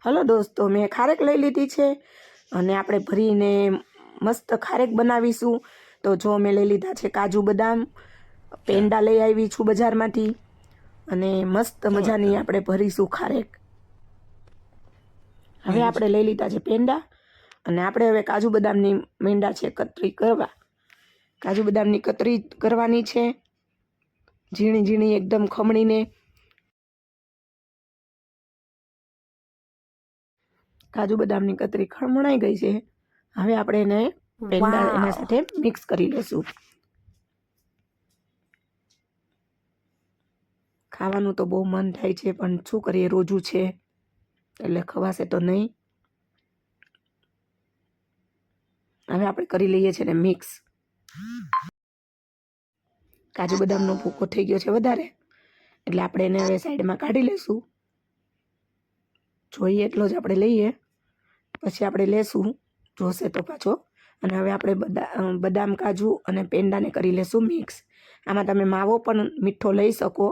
Hello દોસ્તો, મેં ખારેક લઈ લીધી છે અને આપણે ભરીને મસ્ત ખારેક બનાવીશું. તો જો મેં લઈ લીધા છે કાજુ બદામ, પેંડા લઈ આવી છું બજારમાંથી અને મસ્ત મજાની આપણે ભરીશું ખારેક. હવે આપણે લઈ લીધા છે પેંડા અને આપણે હવે કાજુ બદામની મેંડા છે કતરી કરવા. કાજુ બદામની કતરી કરવાની છે, ઝીણી ઝીણી એકદમ ખમણીને. કાજુ બદામની કતરી ખમણાઈ ગઈ છે. હવે આપણે એને પેંડા એના સાથે મિક્સ કરી લેશું. ખાવાનું તો બહુ મન થાય છે, પણ શું કરીએ, રોજું છે એટલે ખવાશે તો નહીં. હવે આપણે કરી લઈએ છીએ ને મિક્સ. કાજુ બદામનો ભૂકો થઈ ગયો છે વધારે, એટલે આપણે એને હવે સાઈડમાં કાઢી લઈશું. જોઈએ એટલો જ આપણે લઈએ, પછી આપણે લેશું જોશે તો પાછો. અને હવે આપણે બદામ કાજુ અને પેંડાને કરી લેશું મિક્સ. આમાં તમે માવો પણ મીઠો લઈ શકો,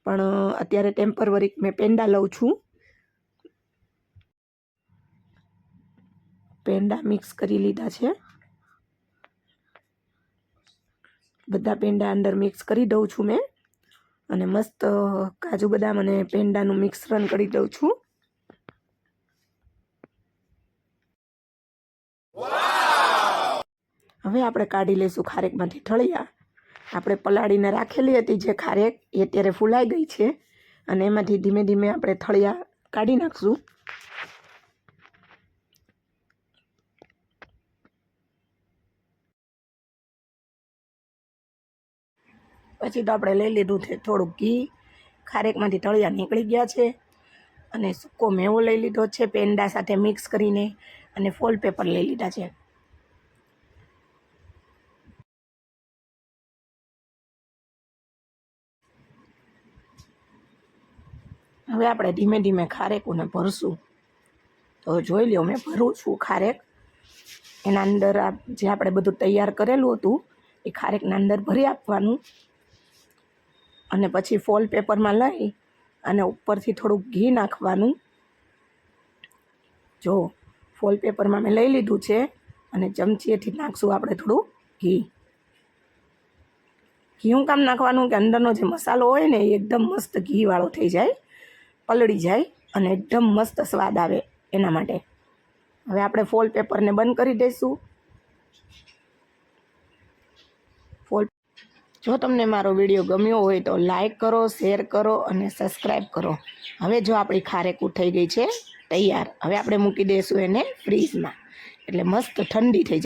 પણ અત્યારે ટેમ્પરરી મેં પેંડા લઉં છું. પેંડા મિક્સ કરી લીધા છે. બધા પેંડા અંદર મિક્સ કરી દઉં છું મેં, અને મસ્ત કાજુ બદામ અને પેંડાનું મિશ્રણ કરી દઉં છું. હવે આપણે કાઢી લઈશું ખારેકમાંથી ઠળિયા. આપણે પલાળીને રાખેલી હતી જે ખારેક, એ અત્યારે ફૂલાઈ ગઈ છે અને એમાંથી ધીમે ધીમે આપણે ઠળિયા કાઢી નાખશું. પછી તો આપણે લઈ લીધું છે થોડુંક ઘી. ખારેકમાંથી ઠળિયા નીકળી ગયા છે અને સૂકો મેવો લઈ લીધો છે પેંડા સાથે મિક્સ કરીને, અને ફોલ પેપર લઈ લીધા છે. હવે આપણે ધીમે ધીમે ખારેકોને ભરશું. તો જોઈ લો, મેં ભરું છું ખારેક. એના અંદર જે આપણે બધું તૈયાર કરેલું હતું એ ખારેકના અંદર ભરી આપવાનું, અને પછી ફોલ પેપરમાં લઈ અને ઉપરથી થોડુંક ઘી નાખવાનું. જો ફોલ પેપરમાં મેં લઈ લીધું છે અને ચમચીએથી નાખશું આપણે થોડું ઘી. ઘી હું કામ નાખવાનું કે અંદરનો જે મસાલો હોય ને એ એકદમ મસ્ત ઘીવાળો થઈ જાય, પલળી જાય અને એકદમ મસ્ત સ્વાદ આવે એના માટે. હવે આપણે ફોલ પેપરને બંધ કરી દઈશું. જો તમને મારો વિડીયો ગમ્યો હોય તો લાઈક કરો, શેર કરો અને સબસ્ક્રાઈબ કરો. હવે જો આપણી ખારેકું થઈ ગઈ છે તૈયાર. હવે આપણે મૂકી દઈશું એને ફ્રીઝમાં, એટલે મસ્ત ઠંડી થઈ જાય.